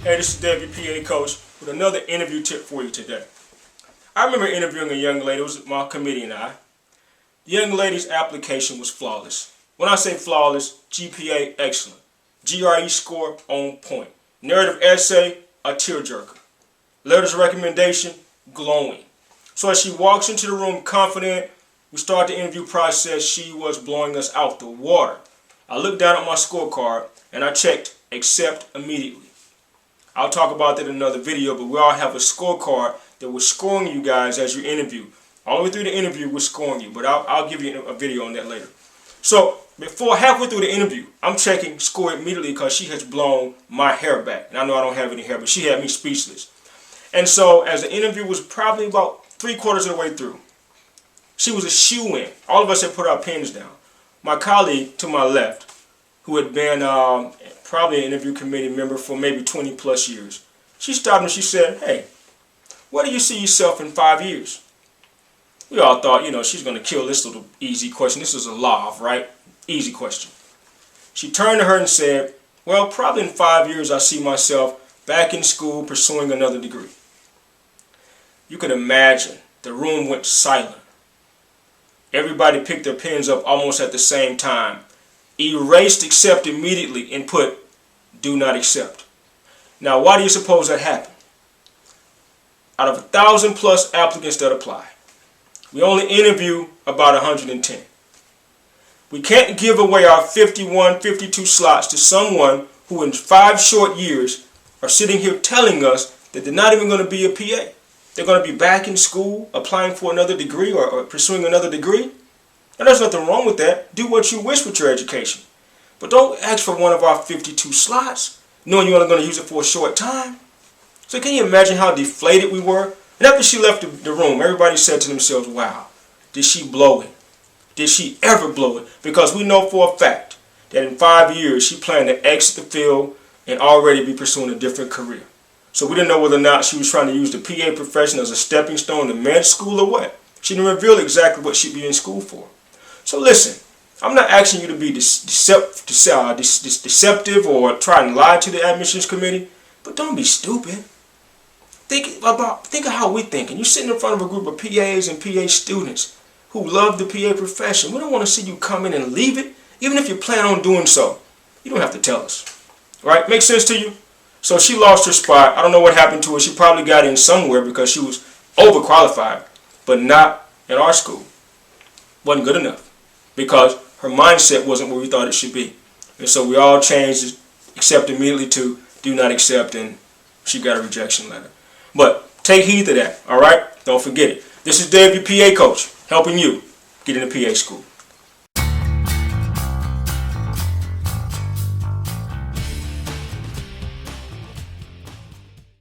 Hey, this is David, PA Coach, with another interview tip for you today. I remember interviewing a young lady, it was my committee and I. The young lady's application was flawless. When I say flawless, GPA excellent. GRE score on point. Narrative essay, a tearjerker. Letters of recommendation, glowing. So as she walks into the room confident, we start the interview process, she was blowing us out the water. I looked down at my scorecard and I checked accept immediately. I'll talk about that in another video, but we all have a scorecard that we're scoring you guys as you interview. All the way through the interview, we're scoring you, but I'll give you a video on that later. So, before halfway through the interview, I'm checking score immediately because she has blown my hair back. And I know I don't have any hair, but she had me speechless. And so, as the interview was probably about 3/4 of the way through, she was a shoo-in. All of us had put our pens down. My colleague to my left, who had been probably an interview committee member for maybe 20 plus years. She stopped and she said, "Hey, where do you see yourself in 5 years?" We all thought, she's going to kill this little easy question. This is a law, right? Easy question. She turned to her and said, "Well, probably in 5 years I see myself back in school pursuing another degree." You can imagine the room went silent. Everybody picked their pens up almost at the same time. Erased accept immediately and put do not accept. Now, why do you suppose that happened? Out of 1,000 plus applicants that apply, we only interview about 110. We can't give away our 51, 52 slots to someone who in 5 short years are sitting here telling us that they're not even going to be a PA. They're going to be back in school applying for another degree or pursuing another degree. And there's nothing wrong with that. Do what you wish with your education. But don't ask for one of our 52 slots, knowing you're only going to use it for a short time. So can you imagine how deflated we were? And after she left the room, everybody said to themselves, "Wow, did she blow it? Did she ever blow it?" Because we know for a fact that in 5 years, she planned to exit the field and already be pursuing a different career. So we didn't know whether or not she was trying to use the PA profession as a stepping stone to med school or what. She didn't reveal exactly what she'd be in school for. So listen, I'm not asking you to be deceptive or try and lie to the admissions committee, but don't be stupid. Think of how we're thinking. You're sitting in front of a group of PAs and PA students who love the PA profession. We don't want to see you come in and leave it, even if you plan on doing so. You don't have to tell us. Right? Make sense to you? So she lost her spot. I don't know what happened to her. She probably got in somewhere because she was overqualified, but not in our school. Wasn't good enough because her mindset wasn't where we thought it should be. And so we all changed accept immediately to do not accept, and she got a rejection letter. But take heed to that, all right? Don't forget it. This is Dave, your PA coach, helping you get into PA school.